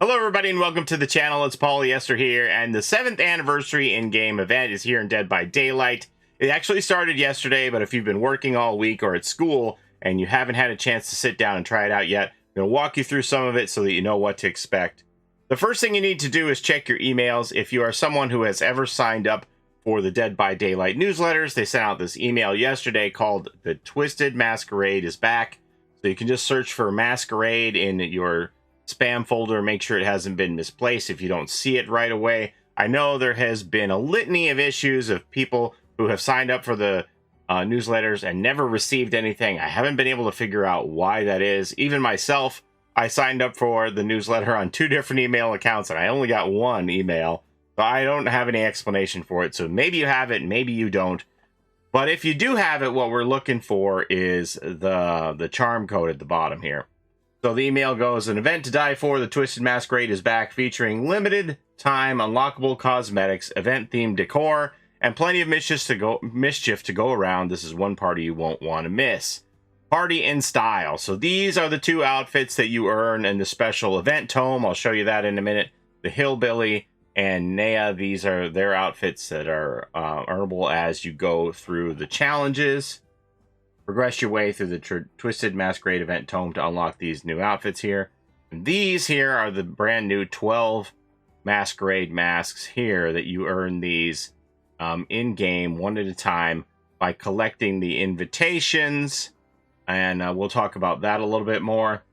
Hello everybody and welcome to the channel. It's Paulie Esther here, and the 7th anniversary in-game event is here in Dead by Daylight. It actually started yesterday, but if you've been working all week or at school and you haven't had a chance to sit down and try it out yet, I'm going to walk you through some of it so that you know what to expect. The first thing you need to do is check your emails. If you are someone who has ever signed up for the Dead by Daylight newsletters, they sent out this email yesterday called "The Twisted Masquerade is Back." So you can just search for Masquerade in your spam folder, make sure it hasn't been misplaced if you don't see it right away. I know there has been a litany of issues of people who have signed up for the newsletters and never received anything. I haven't been able to figure out why that is. Even myself, I signed up for the newsletter on 2 different email accounts and I only got 1 email. So I don't have any explanation for it. So maybe you have it, maybe you don't. But if you do have it, what we're looking for is the charm code at the bottom here. So the email goes, "An event to die for, the Twisted Masquerade is back, featuring limited time unlockable cosmetics, event themed decor, and plenty of mischief to go around. This is one party you won't want to miss. Party in style." So these are the 2 outfits that you earn in the special event tome. I'll show you that in a minute. The Hillbilly and Naya, these are their outfits that are earnable as you go through the challenges. Progress your way through the Twisted Masquerade event tome to unlock these new outfits here. And these here are the brand new 12 Masquerade masks here that you earn these in-game one at a time by collecting the invitations. And we'll talk about that a little bit more.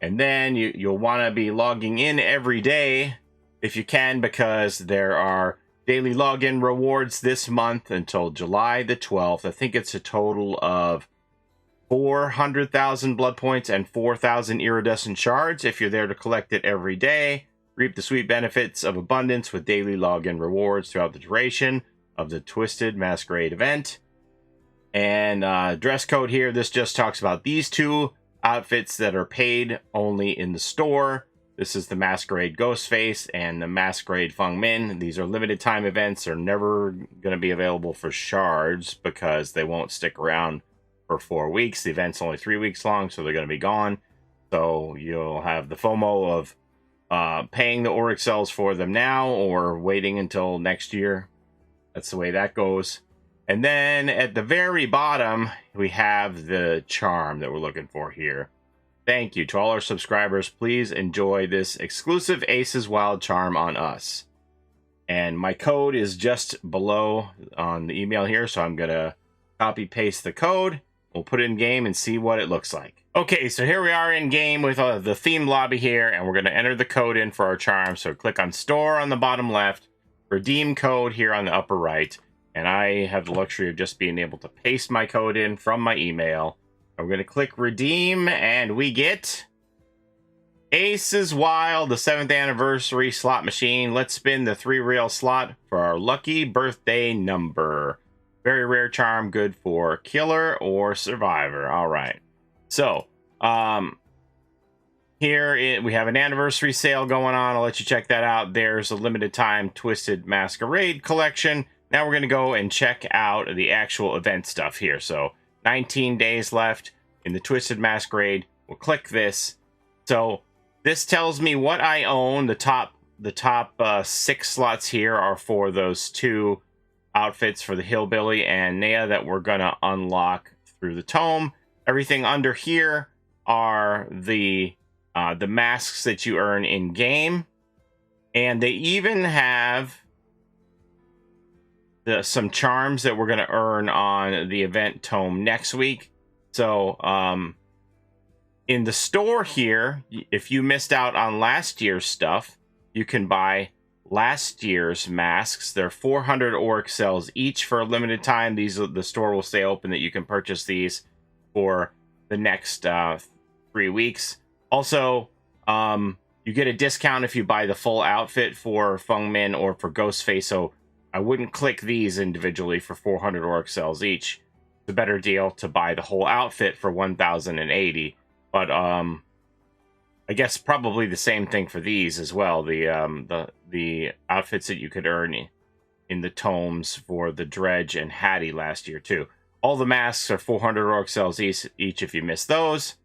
And then you'll want to be logging in every day if you can, because there are daily login rewards this month until July the 12th. I think it's a total of 400,000 blood points and 4,000 iridescent shards if you're there to collect it every day. Reap the sweet benefits of abundance with daily login rewards throughout the duration of the Twisted Masquerade event. And dress code here, this just talks about these 2 outfits that are paid only in the store. This is the Masquerade Ghostface and the Masquerade Feng Min. These are limited time events. They're never going to be available for shards because they won't stick around for 4 weeks. The event's only 3 weeks long, so they're going to be gone. So you'll have the FOMO of paying the auric cells for them now or waiting until next year. That's the way that goes. And then at the very bottom, we have the charm that we're looking for here. Thank you to all our subscribers. Please enjoy this exclusive Aces Wild charm on us. And my code is just below on the email here, so I'm going to copy paste the code. We'll put it in game and see what it looks like. Okay, so here we are in game with the theme lobby here, and we're going to enter the code in for our charm. So click on Store on the bottom left, Redeem Code here on the upper right, and I have the luxury of just being able to paste my code in from my email. I'm going to click Redeem, and we get Aces Wild, the 7th anniversary slot machine. Let's spin the 3-reel slot for our lucky birthday number. Very rare charm, good for killer or survivor. All right. So, here we have an anniversary sale going on. I'll let you check that out. There's a limited time Twisted Masquerade collection. Now we're going to go and check out the actual event stuff here. So, 19 days left in the Twisted Masquerade. We'll click this. So, this tells me what I own. The top 6 slots here are for those 2 outfits for the Hillbilly and Naya that we're gonna unlock through the tome. Everything under here are the masks that you earn in game, and they even have some charms that we're gonna earn on the event tome next week. So in the store here, if you missed out on last year's stuff, you can buy last year's masks. They're 400 auric cells each for a limited time. The store will stay open that you can purchase these for the next 3 weeks. Also, you get a discount if you buy the full outfit for Feng Min or for Ghostface. So I wouldn't click these individually for 400 auric cells each. It's a better deal to buy the whole outfit for 1,080. But I guess probably the same thing for these as well. The outfits that you could earn in the tomes for the Dredge and Hattie last year too. All the masks are 400 auric cells each if you miss those.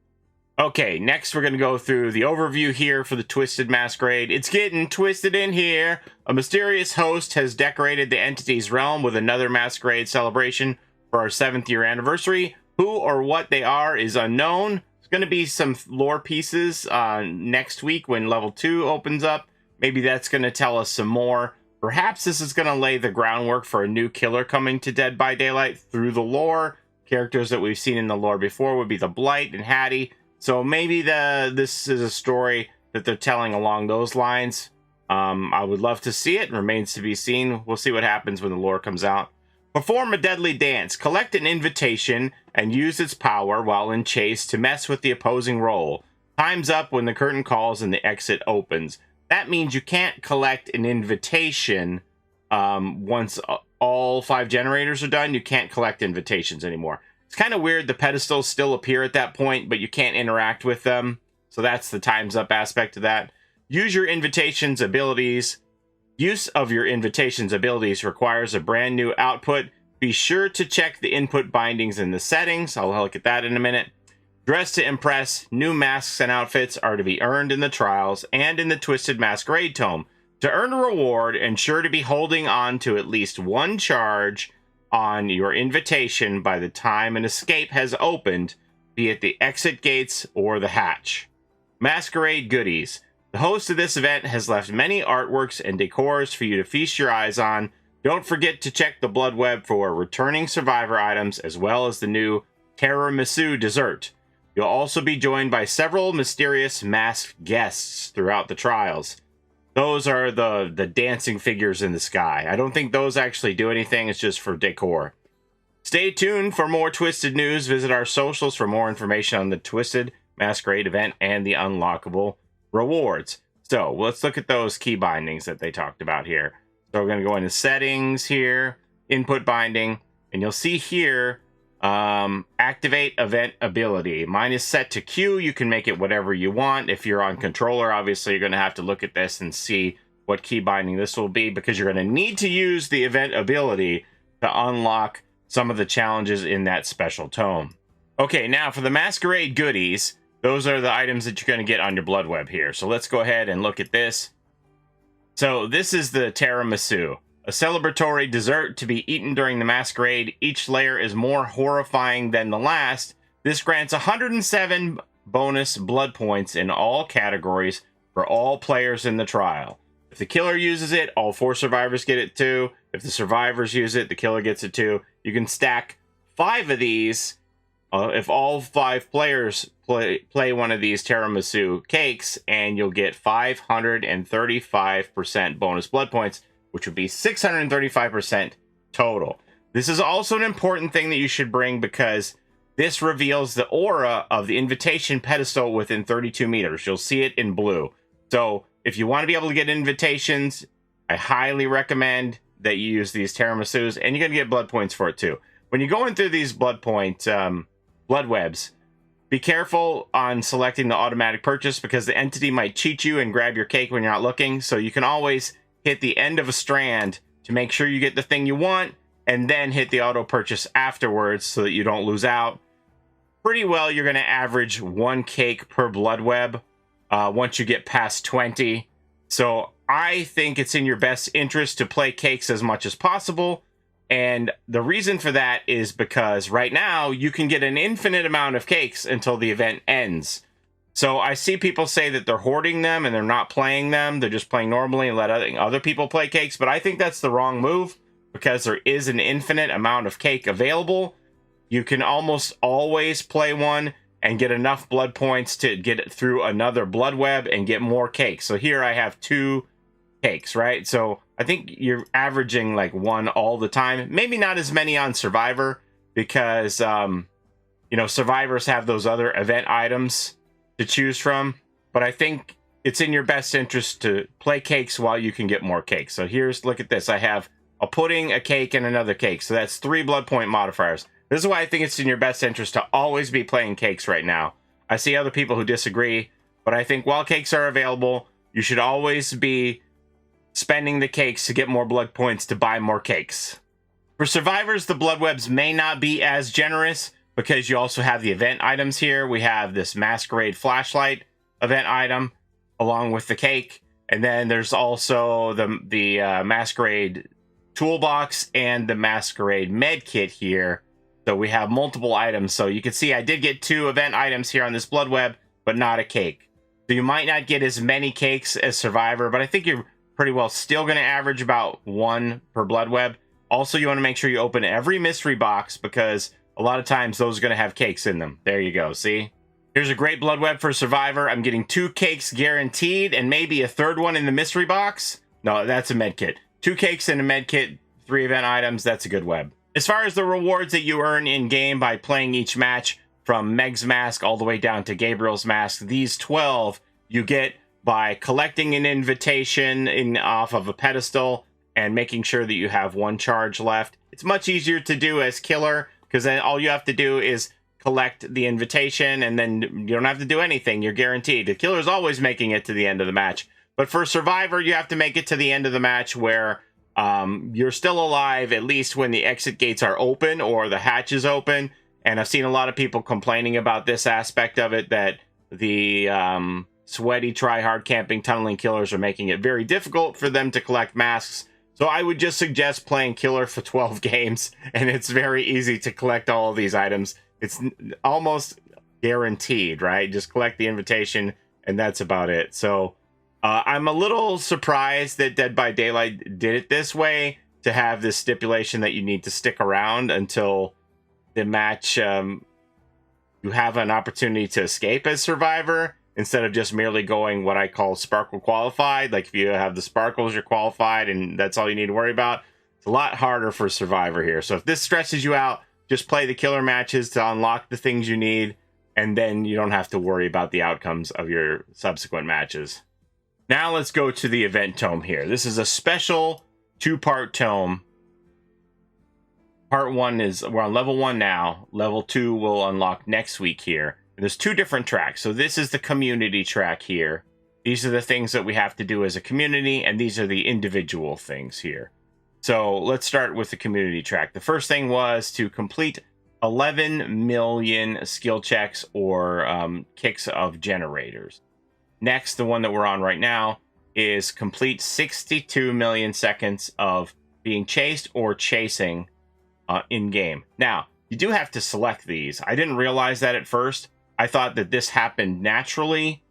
Okay, next we're going to go through the overview here for the Twisted Masquerade. It's getting twisted in here. A mysterious host has decorated the entity's realm with another masquerade celebration for our 7th year anniversary. Who or what they are is unknown. There's going to be some lore pieces next week when level 2 opens up. Maybe that's going to tell us some more. Perhaps this is going to lay the groundwork for a new killer coming to Dead by Daylight through the lore. Characters that we've seen in the lore before would be the Blight and Hattie. So maybe this is a story that they're telling along those lines. I would love to see it. Remains to be seen. We'll see what happens when the lore comes out. Perform a deadly dance. Collect an invitation and use its power while in chase to mess with the opposing role. Time's up when the curtain calls and the exit opens. That means you can't collect an invitation once all 5 generators are done. You can't collect invitations anymore. It's kind of weird. The pedestals still appear at that point, but you can't interact with them. So that's the time's up aspect of that. Use your invitations abilities. Use of your invitations abilities requires a brand new output. Be sure to check the input bindings in the settings. I'll look at that in a minute. Dress to impress. New masks and outfits are to be earned in the trials and in the Twisted Masquerade tome. To earn a reward, ensure to be holding on to at least 1 charge on your invitation by the time an escape has opened, be it the exit gates or the hatch. Masquerade goodies. The host of this event has left many artworks and decors for you to feast your eyes on. Don't forget to check the blood web for returning survivor items as well as the new tiramisu dessert. You'll also be joined by several mysterious masked guests throughout the trials. Those are the dancing figures in the sky. I don't think those actually do anything. It's just for decor. Stay tuned for more Twisted news. Visit our socials for more information on the Twisted Masquerade event and the unlockable rewards. So let's look at those key bindings that they talked about here. So we're going to go into settings here, input binding, and you'll see here, activate event ability. Mine is set to Q. You can make it whatever you want. If you're on controller, obviously you're going to have to look at this and see what key binding this will be, because you're going to need to use the event ability to unlock some of the challenges in that special tome. Okay, now for the Masquerade goodies, those are the items that you're going to get on your blood web here. So let's go ahead and look at this. So this is the tiramisu, a celebratory dessert to be eaten during the masquerade. Each layer is more horrifying than the last. This grants 107 bonus blood points in all categories for all players in the trial. If the killer uses it, all 4 survivors get it too. If the survivors use it, the killer gets it too. You can stack 5 of these. If all 5 players play one of these tiramisu cakes, and you'll get 535% bonus blood points, which would be 635% total. This is also an important thing that you should bring, because this reveals the aura of the invitation pedestal within 32 meters. You'll see it in blue. So if you want to be able to get invitations, I highly recommend that you use these tiramisus, and you're going to get blood points for it too. When you're going through these blood webs, be careful on selecting the automatic purchase, because the entity might cheat you and grab your cake when you're not looking. So you can always hit the end of a strand to make sure you get the thing you want, and then hit the auto purchase afterwards so that you don't lose out. Pretty well, you're going to average 1 cake per blood web once you get past 20. So I think it's in your best interest to play cakes as much as possible. And the reason for that is because right now you can get an infinite amount of cakes until the event ends. So I see people say that they're hoarding them and they're not playing them. They're just playing normally and let other people play cakes. But I think that's the wrong move, because there is an infinite amount of cake available. You can almost always play one and get enough blood points to get it through another blood web and get more cakes. So here I have 2 cakes, right? So I think you're averaging like 1 all the time. Maybe not as many on Survivor, because survivors have those other event items to choose from. But I think it's in your best interest to play cakes while you can get more cakes. So look at this. I have a pudding, a cake, and another cake. So that's 3 blood point modifiers. This is why I think it's in your best interest to always be playing cakes right now. I see other people who disagree, but I think while cakes are available, you should always be spending the cakes to get more blood points to buy more cakes. For survivors, the blood webs may not be as generous, because you also have the event items here. We have this Masquerade flashlight event item along with the cake. And then there's also the Masquerade toolbox and the Masquerade med kit here. So we have multiple items. So you can see I did get 2 event items here on this blood web, but not a cake. So you might not get as many cakes as Survivor, but I think you're pretty well still going to average about 1 per blood web. Also, you want to make sure you open every mystery box because a lot of times those are going to have cakes in them. There you go. See? Here's a great blood web for Survivor. I'm getting 2 cakes guaranteed and maybe a 3rd one in the mystery box. No, that's a med kit. 2 cakes in a med kit, 3 event items. That's a good web. As far as the rewards that you earn in-game by playing each match, from Meg's mask all the way down to Gabriel's mask, these 12 you get by collecting an invitation off of a pedestal and making sure that you have 1 charge left. It's much easier to do as killer because then all you have to do is collect the invitation and then you don't have to do anything. You're guaranteed. The killer's always making it to the end of the match. But for Survivor, you have to make it to the end of the match where you're still alive, at least when the exit gates are open or the hatch is open. And I've seen a lot of people complaining about this aspect of it, that the sweaty, try-hard camping, tunneling killers are making it very difficult for them to collect masks. So I would just suggest playing killer for 12 games, and it's very easy to collect all of these items. It's almost guaranteed, right? Just collect the invitation, and that's about it. So I'm a little surprised that Dead by Daylight did it this way, to have this stipulation that you need to stick around until the match. You have an opportunity to escape as Survivor, instead of just merely going what I call Sparkle qualified. Like if you have the sparkles, you're qualified, and that's all you need to worry about. It's a lot harder for Survivor here. So if this stresses you out, just play the killer matches to unlock the things you need, and then you don't have to worry about the outcomes of your subsequent matches. Now let's go to the event tome here. This is a special 2-part tome. Part 1 is, we're on level 1 now. Level 2 will unlock next week here. And there's 2 different tracks. So this is the community track here. These are the things that we have to do as a community, and these are the individual things here. So let's start with the community track. The first thing was to complete 11 million skill checks or kicks of generators. Next, the one that we're on right now, is complete 62 million seconds of being chased or chasing in-game. Now, you do have to select these. I didn't realize that at first. I thought that this happened naturally,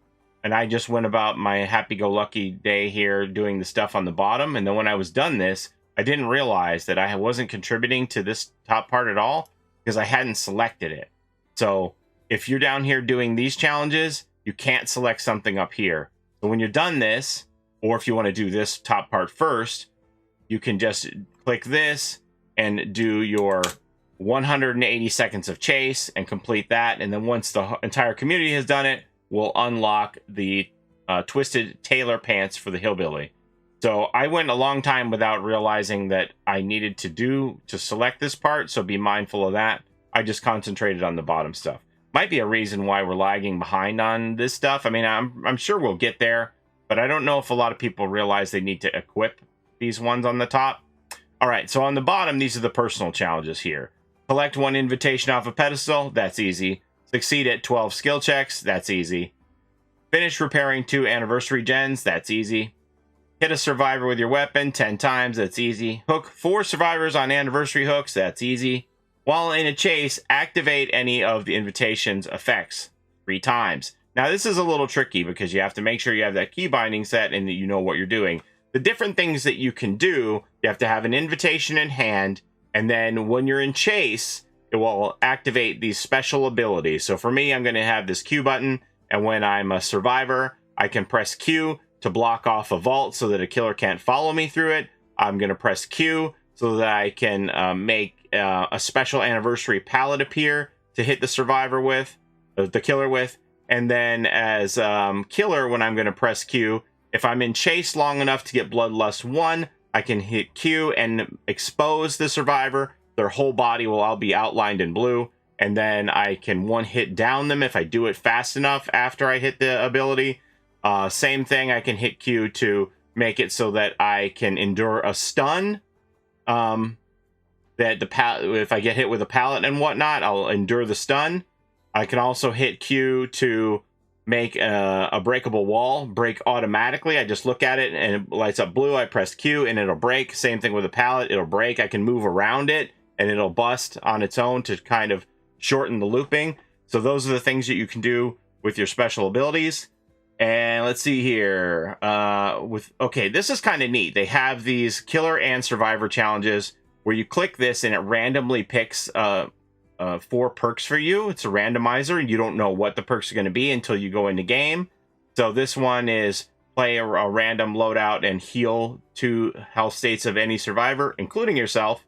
and I just went about my happy-go-lucky day here doing the stuff on the bottom. And then when I was done this, I didn't realize that I wasn't contributing to this top part at all because I hadn't selected it. So if you're down here doing these challenges, you can't select something up here. So when you're done this, or if you want to do this top part first, you can just click this and do your 180 seconds of chase and complete that. And then once the entire community has done it, we'll unlock the Twisted Tailor Pants for the Hillbilly. So I went a long time without realizing that I needed to select this part, so be mindful of that. I just concentrated on the bottom stuff. Might be a reason why we're lagging behind on this stuff. I mean, I'm sure we'll get there, but I don't know if a lot of people realize they need to equip these ones on the top. All right, so on the bottom, these are the personal challenges here. Collect 1 invitation off a pedestal, that's easy. Succeed at 12 skill checks, that's easy. Finish repairing 2 anniversary gens, that's easy. Hit a survivor with your weapon 10 times, that's easy. Hook 4 survivors on anniversary hooks, that's easy. While in a chase, activate any of the invitation's effects 3 times. Now this is a little tricky because you have to make sure you have that key binding set and that you know what you're doing. The different things that you can do, you have to have an invitation in hand, and then when you're in chase, it will activate these special abilities. So for me, I'm going to have this Q button, and when I'm a survivor, I can press Q to block off a vault so that a killer can't follow me through it. I'm going to press Q so that I can make a special anniversary palette appear to hit the survivor with, the killer with. And then as killer, when I'm going to press Q, if I'm in chase long enough to get Bloodlust 1, I can hit Q and expose the survivor. Their whole body will all be outlined in blue. And then I can one-hit down them if I do it fast enough after I hit the ability. Same thing, I can hit Q to make it so that I can endure a stun. that if I get hit with a pallet and whatnot, I'll endure the stun. I can also hit Q to make a breakable wall break automatically. I just look at it and it lights up blue. I press Q and it'll break. Same thing with a pallet, it'll break. I can move around it and it'll bust on its own to kind of shorten the looping. So those are the things that you can do with your special abilities. And let's see here. Okay, this is kind of neat. They have these killer and survivor challenges where you click this and it randomly picks 4 perks for you. It's a randomizer and you don't know what the perks are going to be until you go into game. So this one is play a random loadout and heal 2 health states of any survivor, including yourself.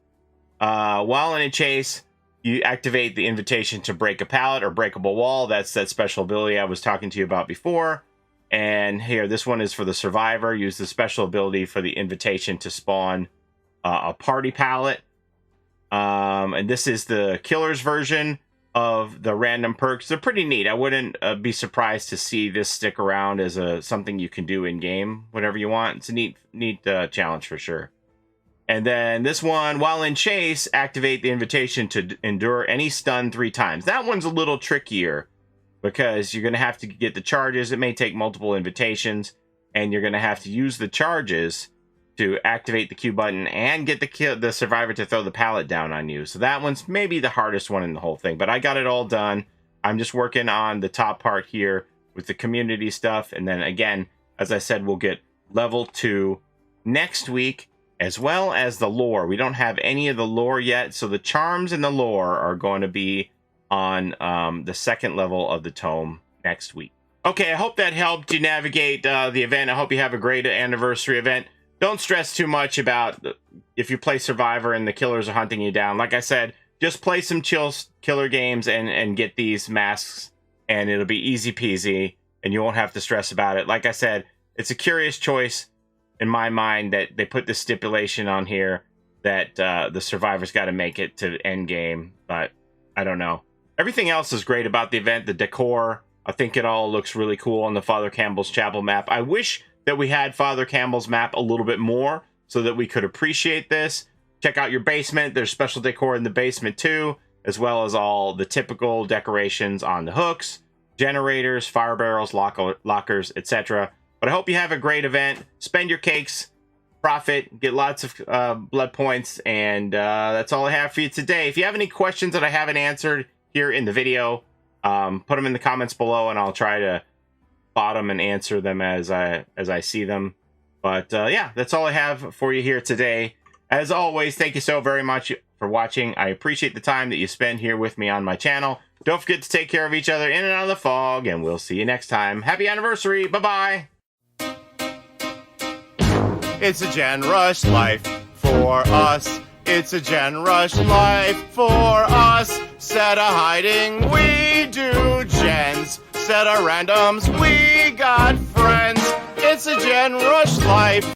While in a chase, you activate the invitation to break a pallet or breakable wall. That's that special ability I was talking to you about before. And here, this one is for the survivor. Use the special ability for the invitation to spawn a party pallet. And this is the killer's version of the random perks. They're pretty neat. I wouldn't be surprised to see this stick around as something you can do in game, whatever you want. It's a neat challenge for sure. And then this one, while in chase, activate the invitation to endure any stun 3 times. That one's a little trickier because you're going to have to get the charges. It may take multiple invitations, and you're going to have to use the charges to activate the Q button and get the survivor to throw the pallet down on you. So that one's maybe the hardest one in the whole thing, but I got it all done. I'm just working on the top part here with the community stuff. And then again, as I said, we'll get level 2 next week, as well as the lore. We don't have any of the lore yet, so the charms and the lore are going to be on the 2nd level of the tome next week. Okay, I hope that helped you navigate the event. I hope you have a great anniversary event. Don't stress too much about if you play Survivor and the killers are hunting you down. Like I said, just play some chill killer games and get these masks, and it'll be easy peasy, and you won't have to stress about it. Like I said, it's a curious choice in my mind that they put this stipulation on here that the survivor's got to make it to end game, but I don't know. Everything else is great about the event. The decor, I think it all looks really cool on the Father Campbell's Chapel map. I wish that we had Father Campbell's map a little bit more so that we could appreciate this. Check out your basement. There's special decor in the basement too, as well as all the typical decorations on the hooks, generators, fire barrels, lockers, etc. But I hope you have a great event. Spend your cakes, profit, get lots of blood points, and that's all I have for you today. If you have any questions that I haven't answered here in the video, put them in the comments below, and I'll try to bottom and answer them as I see them. But yeah, that's all I have for you here today. As always, thank you so very much for watching. I appreciate the time that you spend here with me on my channel. Don't forget to take care of each other in and out of the fog, and we'll see you next time. Happy anniversary. Bye-bye. It's a Gen Rush life for us. It's a Gen Rush life for us. Set a hiding, we do gens. Set a randoms, we got friends. It's a Gen Rush life.